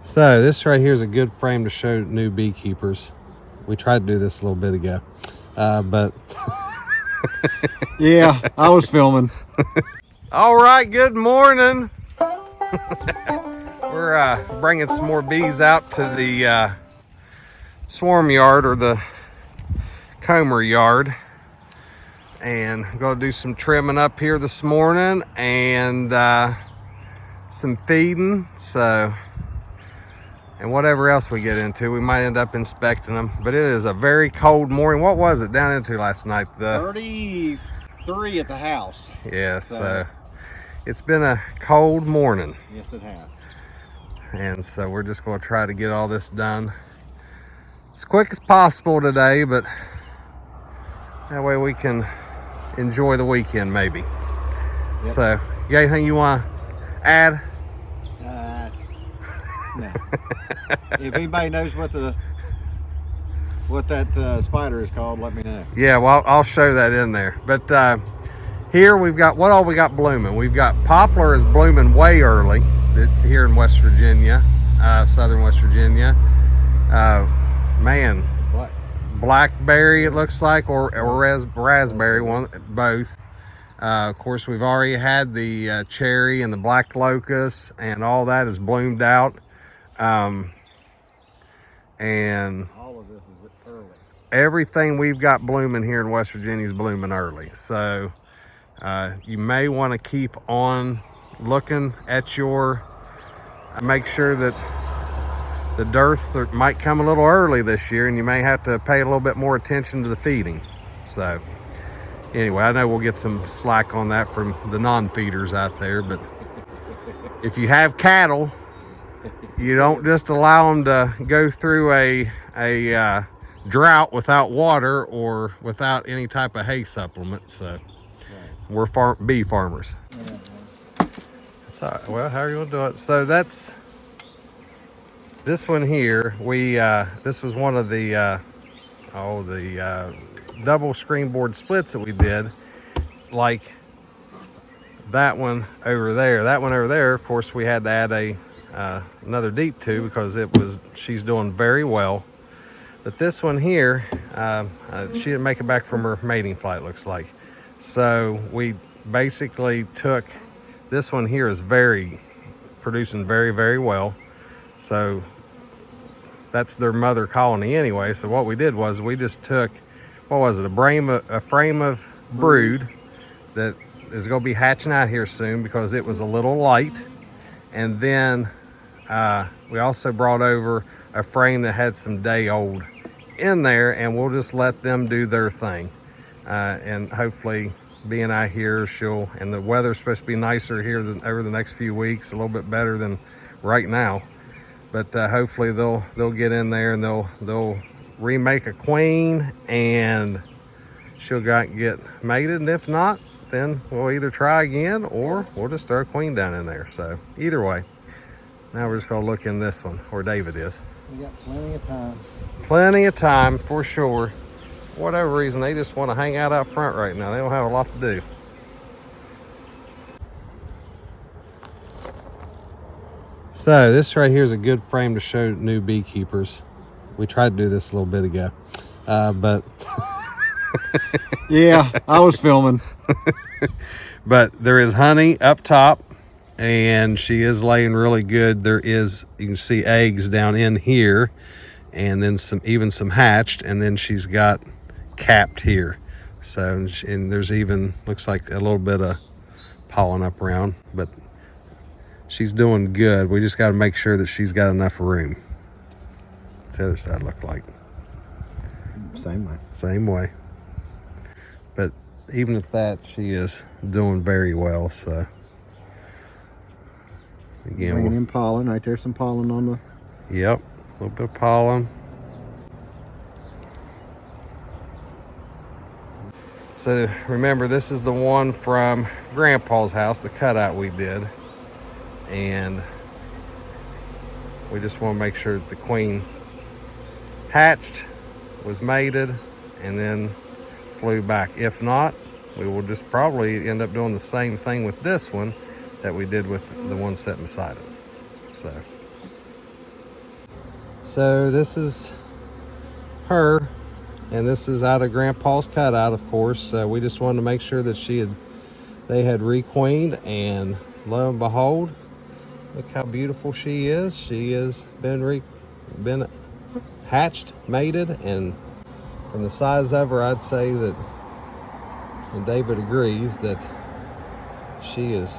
So this right here is a good frame to show new beekeepers. We tried to do this a little bit ago, but yeah, I was filming. All right, good morning. We're bringing some more bees out to the swarm yard, or the comber yard, and going to do some trimming up here this morning and some feeding. So, and whatever else we get into, we might end up inspecting them. But it is a very cold morning. What was it down into last night? 33 at the house. Yeah, so it's been a cold morning. Yes, it has. And so we're just going to try to get all this done as quick as possible today, but that way we can enjoy the weekend maybe. Yep. So, you got anything you want to add? No. If anybody knows what that spider is called, let me know. Yeah, well, I'll show that in there. But here we've got, what all we got blooming? We've got poplar is blooming way early here in West Virginia, southern West Virginia. Man, blackberry it looks like, or raspberry, one, both. Of course, we've already had the cherry and the black locust, and all that is bloomed out. And all of this is early. Everything we've got blooming here in West Virginia is blooming early. So you may want to keep on looking at make sure that the dearths might come a little early this year, and you may have to pay a little bit more attention to the feeding. So anyway, I know we'll get some slack on that from the non-feeders out there, but if you have cattle, you don't just allow them to go through a drought without water or without any type of hay supplement. So we're bee farmers. That's all right. Well, how are you gonna do it? So that's this one here. This was one of the double screen board splits that we did, like that one over there. That one over there, of course, we had to add another deep to, because she's doing very well. But this one here, she didn't make it back from her mating flight, looks like. So we basically took, this one here is producing very, very well. So that's their mother colony anyway. So what we did was we just took, what was it, a frame of brood that is going to be hatching out here soon, because it was a little light. And then we also brought over a frame that had some day old in there, and we'll just let them do their thing. And hopefully, being out here, and the weather's supposed to be nicer here over the next few weeks, a little bit better than right now. But hopefully they'll get in there and they'll remake a queen, and she'll get mated. And if not, then we'll either try again, or we'll just throw a queen down in there. So either way. Now we're just gonna look in this one, where David is. We got plenty of time. Plenty of time, for sure. For whatever reason, they just want to hang out front right now. They don't have a lot to do. So this right here is a good frame to show new beekeepers. We tried to do this a little bit ago, but yeah, I was filming. But there is honey up top, and she is laying really good. You can see eggs down in here, and then even some hatched, and then she's got capped here. So, and there's even, looks like a little bit of pollen up around, but she's doing good. We just got to make sure that she's got enough room. What's the other side look like? Same way. But even at that, she is doing very well. So again, bringing in pollen. Right there's some pollen on the. Yep, a little bit of pollen. So remember, this is the one from Grandpa's house, the cutout we did, and we just want to make sure that the queen hatched, was mated, and then flew back. If not, we will just probably end up doing the same thing with this one that we did with the one sitting beside it. So So this is her, and this is out of Grandpa's cutout, of course. We just wanted to make sure that they had requeened, and lo and behold, look how beautiful she is. She has been hatched, mated, and from the size of her, I'd say that, and David agrees, that she is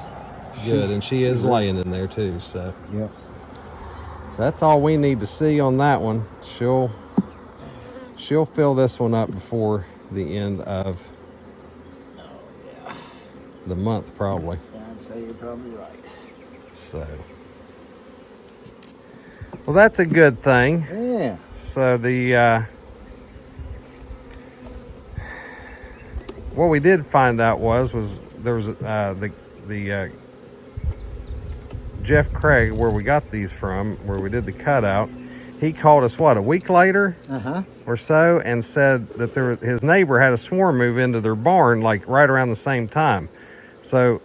good, and she is laying in there too. So Yep. so that's all we need to see on that one. She'll fill this one up before the end of the month, probably. I'd say you're probably right. So, well, that's a good thing. Yeah. So what we did find out was there was the Jeff Craig, where we got these from, where we did the cutout. He called us a week later or so, and said that his neighbor had a swarm move into their barn like right around the same time. So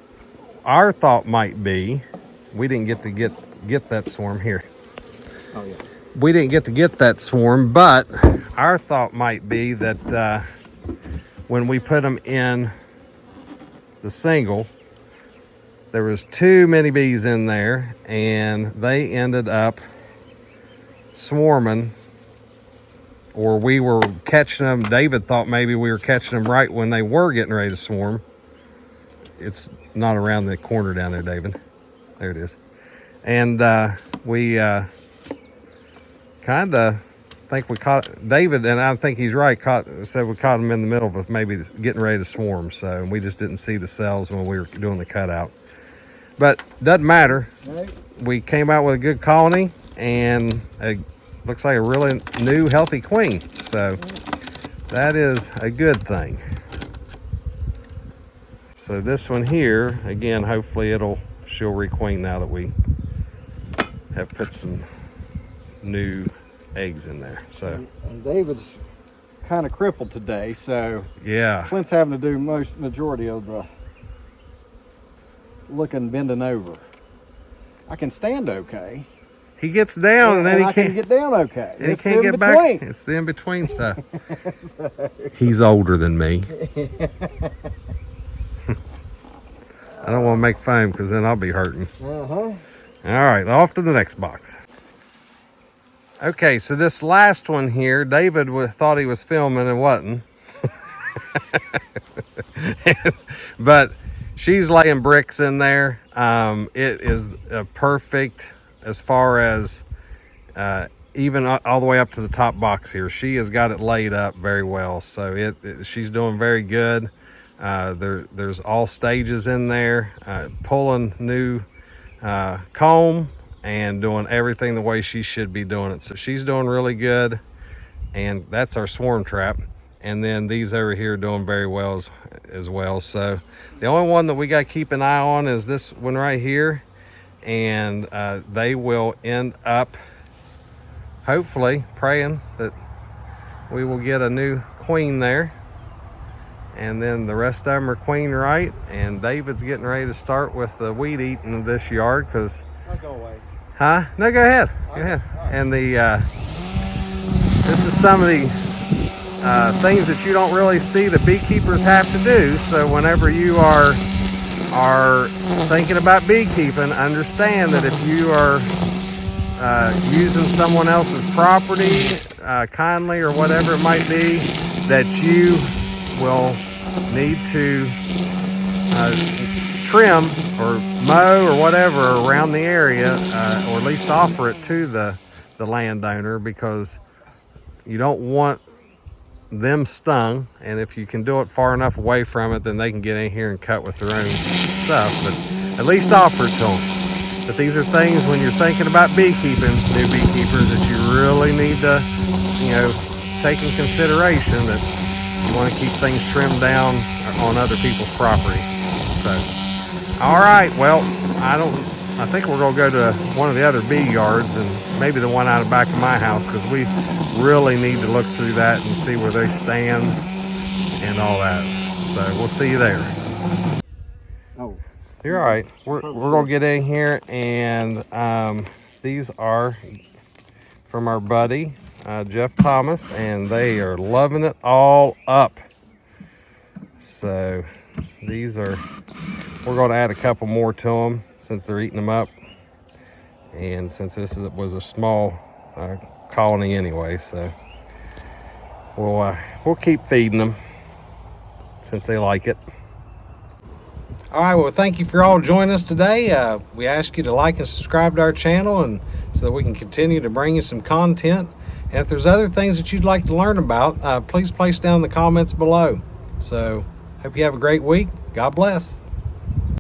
our thought might be, we didn't get to get that swarm here. Oh yeah. We didn't get to get that swarm, but our thought might be that when we put them in the single, there was too many bees in there, and they ended up swarming, or we were catching them. David thought maybe we were catching them right when they were getting ready to swarm. It's not around the corner down there, David. There it is. And we kind of think we caught David, and I think he's right, said we caught them in the middle of maybe getting ready to swarm. So we just didn't see the cells when we were doing the cutout. But doesn't matter. We came out with a good colony, and it looks like a really new, healthy queen. So that is a good thing. So this one here, again, hopefully she'll requeen now that we have put some new eggs in there. So, and David's kind of crippled today, so yeah, Clint's having to do majority of the bending over. I can stand okay. he gets down, and then he I can't can get down okay. And It's he can't the get in-between. back. It's the in between stuff. He's older than me. I don't want to make fun, because then I'll be hurting. All right, off to the next box. Okay, so this last one here, David thought he was filming and wasn't. But she's laying bricks in there. It is perfect as far as even all the way up to the top box here. She has got it laid up very well. So she's doing very good. There's all stages in there, pulling new comb and doing everything the way she should be doing it. So she's doing really good, and that's our swarm trap. And then these over here doing very well as well. So the only one that we got to keep an eye on is this one right here, and they will end up, hopefully, praying that we will get a new queen there. And then the rest of them are queen right, and David's getting ready to start with the weed eating of this yard, because I'll go away. Huh? No, go ahead. Go ahead. And this is some of the things that you don't really see the beekeepers have to do. So whenever you are thinking about beekeeping, understand that if you are using someone else's property kindly, or whatever it might be, that you will need to trim or mow or whatever around the area, or at least offer it to the landowner, because you don't want them stung. And if you can do it far enough away from it, then they can get in here and cut with their own stuff. But at least offer it to them. But these are things, when you're thinking about beekeeping, new beekeepers, that you really need to, take in consideration, that you want to keep things trimmed down on other people's property. So, all right, well, I think we're gonna go to one of the other bee yards, and maybe the one out of the back of my house, because we really need to look through that and see where they stand and all that. So we'll see you there. Oh, you're all right. We're gonna get in here, and these are from our buddy, Jeff Thomas, and they are loving it all up. So these are, we're going to add a couple more to them since they're eating them up. And since was a small colony anyway, so we'll keep feeding them since they like it. All right, well, thank you for all joining us today. We ask you to like and subscribe to our channel, and so that we can continue to bring you some content. And if there's other things that you'd like to learn about, please place down in the comments below. So hope you have a great week. God bless.